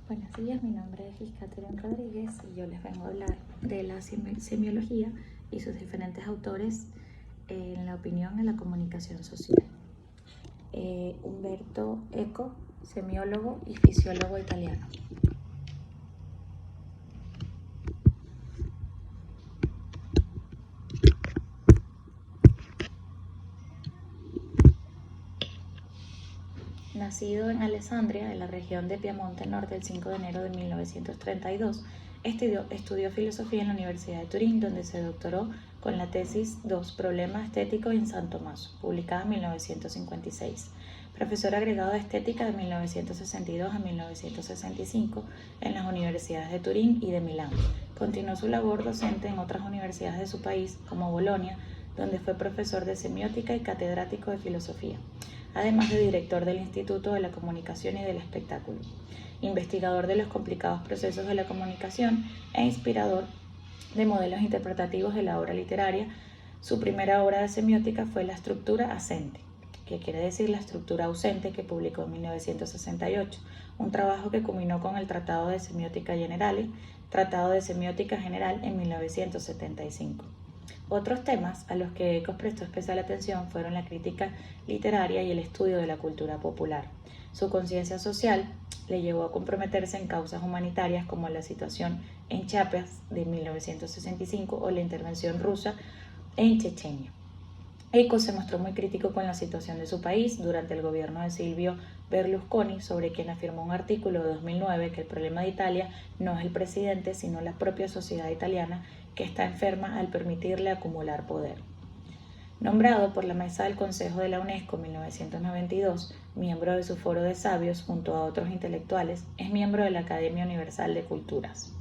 Buenos días, mi nombre es Catherine Rodríguez y yo les vengo a hablar de la semiología y sus diferentes autores en la opinión en la comunicación social. Umberto Eco, semiólogo y fisiólogo italiano. Nacido en Alessandria, en la región de Piamonte Norte, el 5 de enero de 1932, estudió filosofía en la Universidad de Turín, donde se doctoró con la tesis Dos problemas estéticos en San Tommaso, publicada en 1956. Profesor agregado de estética de 1962 a 1965 en las universidades de Turín y de Milán. Continuó su labor docente en otras universidades de su país, como Bolonia, donde fue profesor de semiótica y catedrático de filosofía, además de director del Instituto de la Comunicación y del Espectáculo, investigador de los complicados procesos de la comunicación e inspirador de modelos interpretativos de la obra literaria. Su primera obra de semiótica fue La estructura ascente, que quiere decir la estructura ausente, que publicó en 1968, un trabajo que culminó con el Tratado de Semiótica Generale, Tratado de Semiótica General en 1975. Otros temas a los que Eco prestó especial atención fueron la crítica literaria y el estudio de la cultura popular. Su conciencia social le llevó a comprometerse en causas humanitarias como la situación en Chiapas de 1965 o la intervención rusa en Chechenia. Eco se mostró muy crítico con la situación de su país durante el gobierno de Silvio Berlusconi, sobre quien afirmó un artículo de 2009 que el problema de Italia no es el presidente, sino la propia sociedad italiana, que está enferma al permitirle acumular poder. Nombrado por la Mesa del Consejo de la UNESCO en 1992, miembro de su foro de sabios junto a otros intelectuales, es miembro de la Academia Universal de Culturas.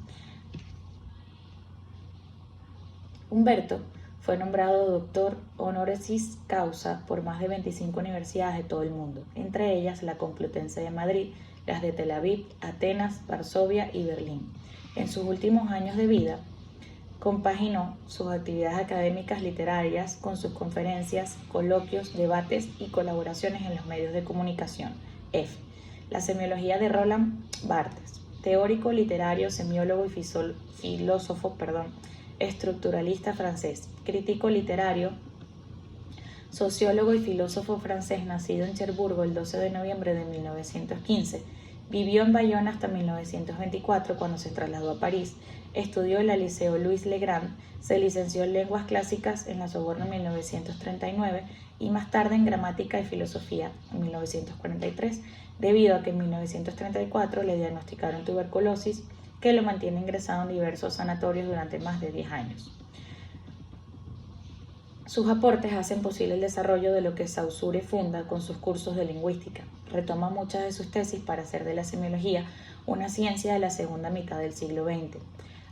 Humberto fue nombrado doctor honoris causa por más de 25 universidades de todo el mundo, entre ellas la Complutense de Madrid, las de Tel Aviv, Atenas, Varsovia y Berlín. En sus últimos años de vida, compaginó sus actividades académicas literarias con sus conferencias, coloquios, debates y colaboraciones en los medios de comunicación. F. La semiología de Roland Barthes, teórico literario, semiólogo y filósofo, estructuralista francés, crítico literario, sociólogo y filósofo francés, nacido en Cherburgo el 12 de noviembre de 1915. Vivió en Bayonne hasta 1924, cuando se trasladó a París. Estudió en el Liceo Louis Le Grand, se licenció en Lenguas Clásicas en la Sorbona en 1939 y más tarde en Gramática y Filosofía en 1943, debido a que en 1934 le diagnosticaron tuberculosis, que lo mantiene ingresado en diversos sanatorios durante más de 10 años. Sus aportes hacen posible el desarrollo de lo que Saussure funda con sus cursos de lingüística. Retoma muchas de sus tesis para hacer de la semiología una ciencia de la segunda mitad del siglo XX.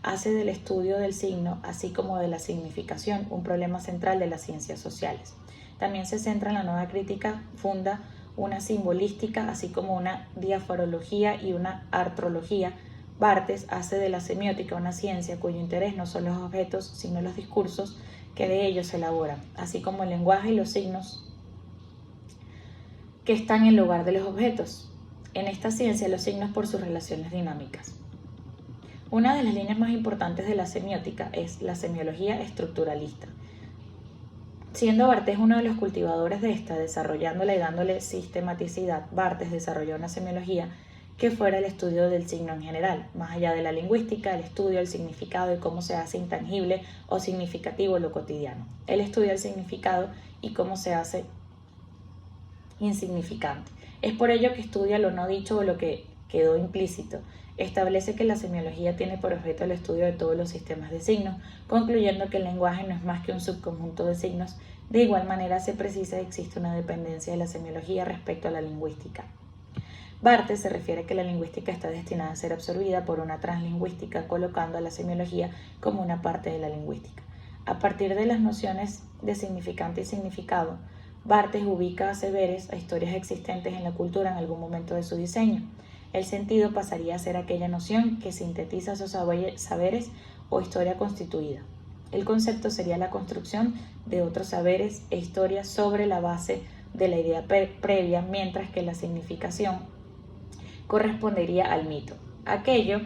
Hace del estudio del signo, así como de la significación, un problema central de las ciencias sociales. También se centra en la nueva crítica, funda una simbolística, así como una diaforología y una artrología. Barthes hace de la semiótica una ciencia cuyo interés no son los objetos, sino los discursos que de ellos se elaboran, así como el lenguaje y los signos que están en lugar de los objetos. En esta ciencia, los signos por sus relaciones dinámicas. Una de las líneas más importantes de la semiótica es la semiología estructuralista. Siendo Barthes uno de los cultivadores de esta, desarrollándola y dándole sistematicidad, Barthes desarrolló una semiología que fuera el estudio del signo en general, más allá de la lingüística, el estudio del significado y cómo se hace intangible o significativo lo cotidiano. Él estudia el significado y cómo se hace insignificante. Es por ello que estudia lo no dicho o lo que quedó implícito. Establece que la semiología tiene por objeto el estudio de todos los sistemas de signos, concluyendo que el lenguaje no es más que un subconjunto de signos. De igual manera, se precisa que existe una dependencia de la semiología respecto a la lingüística. Barthes se refiere a que la lingüística está destinada a ser absorbida por una translingüística, colocando a la semiología como una parte de la lingüística. A partir de las nociones de significante y significado, Barthes ubica a saberes, a historias existentes en la cultura en algún momento de su diseño. El sentido pasaría a ser aquella noción que sintetiza esos saberes o historia constituida. El concepto sería la construcción de otros saberes e historias sobre la base de la idea previa, mientras que la significación correspondería al mito. Aquello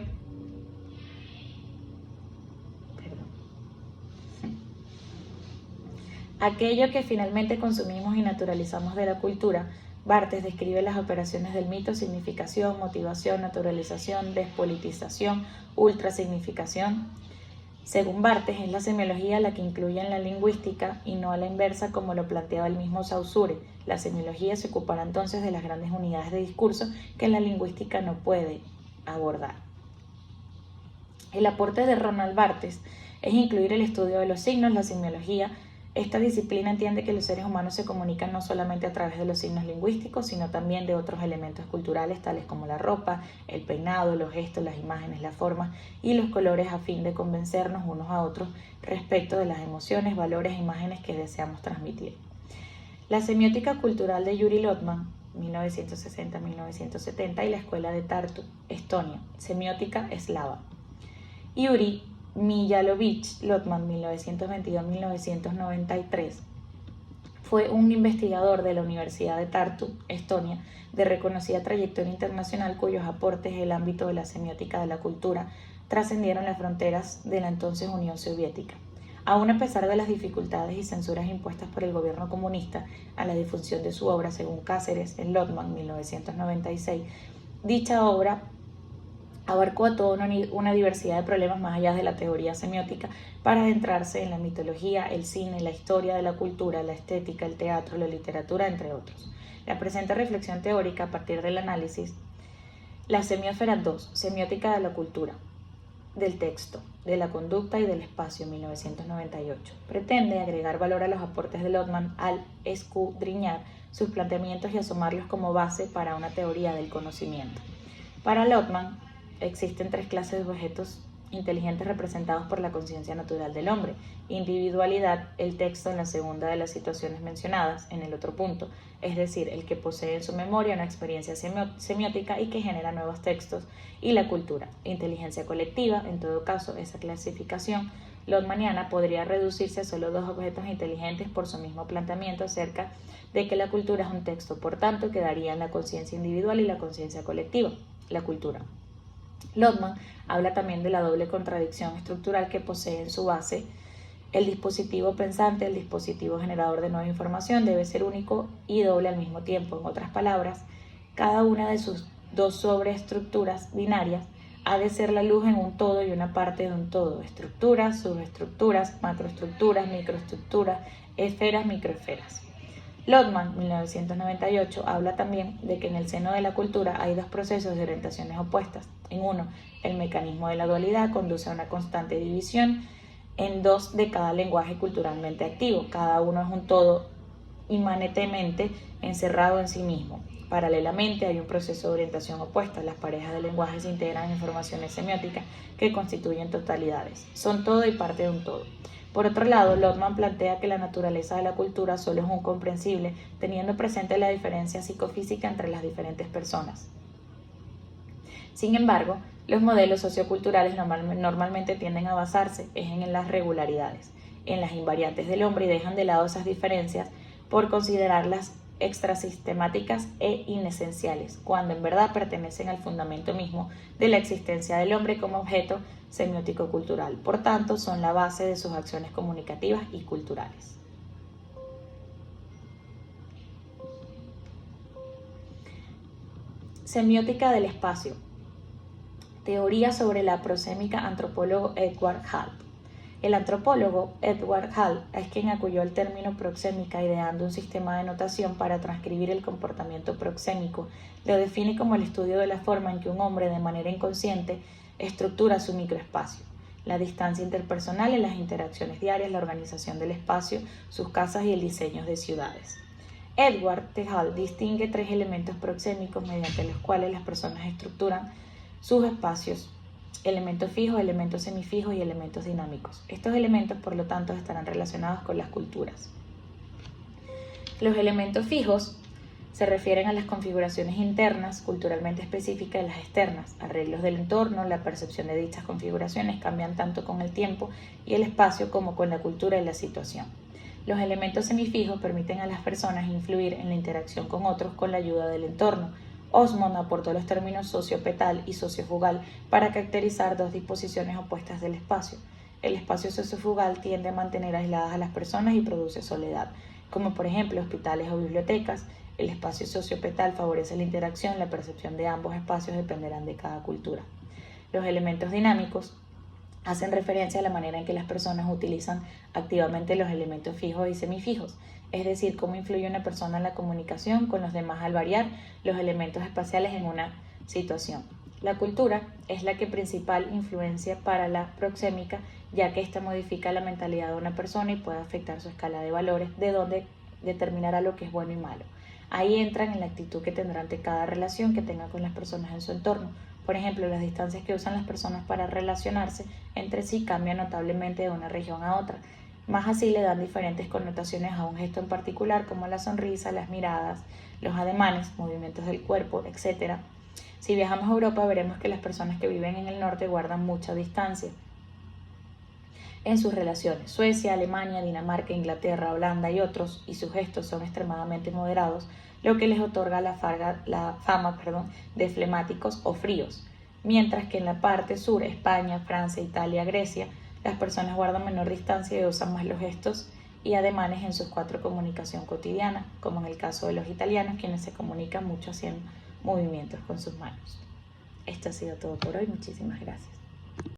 que finalmente consumimos y naturalizamos de la cultura. Barthes describe las operaciones del mito: significación, motivación, naturalización, despolitización, ultrasignificación. Según Barthes, es la semiología la que incluye en la lingüística y no a la inversa como lo planteaba el mismo Saussure. La semiología se ocupará entonces de las grandes unidades de discurso que la lingüística no puede abordar. El aporte de Ronald Barthes es incluir el estudio de los signos, la semiología. Esta disciplina entiende que los seres humanos se comunican no solamente a través de los signos lingüísticos, sino también de otros elementos culturales tales como la ropa, el peinado, los gestos, las imágenes, la forma y los colores, a fin de convencernos unos a otros respecto de las emociones, valores e imágenes que deseamos transmitir. La semiótica cultural de Yuri Lotman, 1960-1970, y la Escuela de Tartu, Estonia, semiótica eslava. Yuri Mijalovich Lotman, 1922-1993, fue un investigador de la Universidad de Tartu, Estonia, de reconocida trayectoria internacional, cuyos aportes en el ámbito de la semiótica de la cultura trascendieron las fronteras de la entonces Unión Soviética. Aún a pesar de las dificultades y censuras impuestas por el gobierno comunista a la difusión de su obra, según Cáceres en Lotman, 1996, dicha obra abarcó a toda una diversidad de problemas más allá de la teoría semiótica para adentrarse en la mitología, el cine, la historia de la cultura, la estética, el teatro, la literatura, entre otros. La presente reflexión teórica, a partir del análisis, la semiósfera 2, semiótica de la cultura, del texto, de la conducta y del espacio, 1998, pretende agregar valor a los aportes de Lotman al escudriñar sus planteamientos y asomarlos como base para una teoría del conocimiento. Para Lotman, existen tres clases de objetos inteligentes representados por la conciencia natural del hombre: individualidad, el texto en la segunda de las situaciones mencionadas en el otro punto, es decir, el que posee en su memoria una experiencia semiótica y que genera nuevos textos, y la cultura, inteligencia colectiva. En todo caso, esa clasificación lotmaniana podría reducirse a solo dos objetos inteligentes por su mismo planteamiento acerca de que la cultura es un texto, por tanto quedarían la conciencia individual y la conciencia colectiva, la cultura. Lotman habla también de la doble contradicción estructural que posee en su base el dispositivo pensante. El dispositivo generador de nueva información debe ser único y doble al mismo tiempo. En otras palabras, cada una de sus dos sobreestructuras binarias ha de ser la luz en un todo y una parte de un todo: estructuras, subestructuras, macroestructuras, microestructuras, esferas, microesferas. Lotman, 1998, habla también de que en el seno de la cultura hay dos procesos de orientaciones opuestas. En uno, el mecanismo de la dualidad conduce a una constante división en dos de cada lenguaje culturalmente activo. Cada uno es un todo inmanentemente encerrado en sí mismo. Paralelamente hay un proceso de orientación opuesta. Las parejas de lenguajes integran informaciones semióticas que constituyen totalidades. Son todo y parte de un todo. Por otro lado, Lotman plantea que la naturaleza de la cultura solo es un comprensible teniendo presente la diferencia psicofísica entre las diferentes personas. Sin embargo, los modelos socioculturales normalmente tienden a basarse en las regularidades, en las invariantes del hombre, y dejan de lado esas diferencias por considerarlas extrasistemáticas e inesenciales, cuando en verdad pertenecen al fundamento mismo de la existencia del hombre como objeto semiótico-cultural. Por tanto, son la base de sus acciones comunicativas y culturales. Semiótica del espacio. Teoría sobre la prosémica, antropólogo Edward Hall. El antropólogo Edward Hall es quien acuñó el término proxémica, ideando un sistema de notación para transcribir el comportamiento proxémico. Lo define como el estudio de la forma en que un hombre, de manera inconsciente, estructura su microespacio: la distancia interpersonal en las interacciones diarias, la organización del espacio, sus casas y el diseño de ciudades. Edward T. Hall distingue tres elementos proxémicos mediante los cuales las personas estructuran sus espacios: elementos fijos, elementos semifijos y elementos dinámicos. Estos elementos, por lo tanto, estarán relacionados con las culturas. Los elementos fijos se refieren a las configuraciones internas, culturalmente específicas, de las externas, arreglos del entorno. La percepción de dichas configuraciones cambian tanto con el tiempo y el espacio como con la cultura y la situación. Los elementos semifijos permiten a las personas influir en la interacción con otros con la ayuda del entorno. Osmond aportó los términos sociopetal y sociofugal para caracterizar dos disposiciones opuestas del espacio. El espacio sociofugal tiende a mantener aisladas a las personas y produce soledad, como por ejemplo hospitales o bibliotecas. El espacio sociopetal favorece la interacción, la percepción de ambos espacios dependerán de cada cultura. Los elementos dinámicos hacen referencia a la manera en que las personas utilizan activamente los elementos fijos y semifijos, es decir, cómo influye una persona en la comunicación con los demás al variar los elementos espaciales en una situación. La cultura es la que principal influencia para la proxémica, ya que ésta modifica la mentalidad de una persona y puede afectar su escala de valores, de donde determinará lo que es bueno y malo. Ahí entran en la actitud que tendrá ante cada relación que tenga con las personas en su entorno. Por ejemplo, las distancias que usan las personas para relacionarse entre sí cambian notablemente de una región a otra. Más así le dan diferentes connotaciones a un gesto en particular, como la sonrisa, las miradas, los ademanes, movimientos del cuerpo, etc. Si viajamos a Europa, veremos que las personas que viven en el norte guardan mucha distancia en sus relaciones. Suecia, Alemania, Dinamarca, Inglaterra, Holanda y otros, y sus gestos son extremadamente moderados, lo que les otorga la fama de flemáticos o fríos. Mientras que en la parte sur, España, Francia, Italia, Grecia, las personas guardan menor distancia y usan más los gestos y ademanes en sus cuatro comunicación cotidiana, como en el caso de los italianos, quienes se comunican mucho haciendo movimientos con sus manos. Esto ha sido todo por hoy. Muchísimas gracias.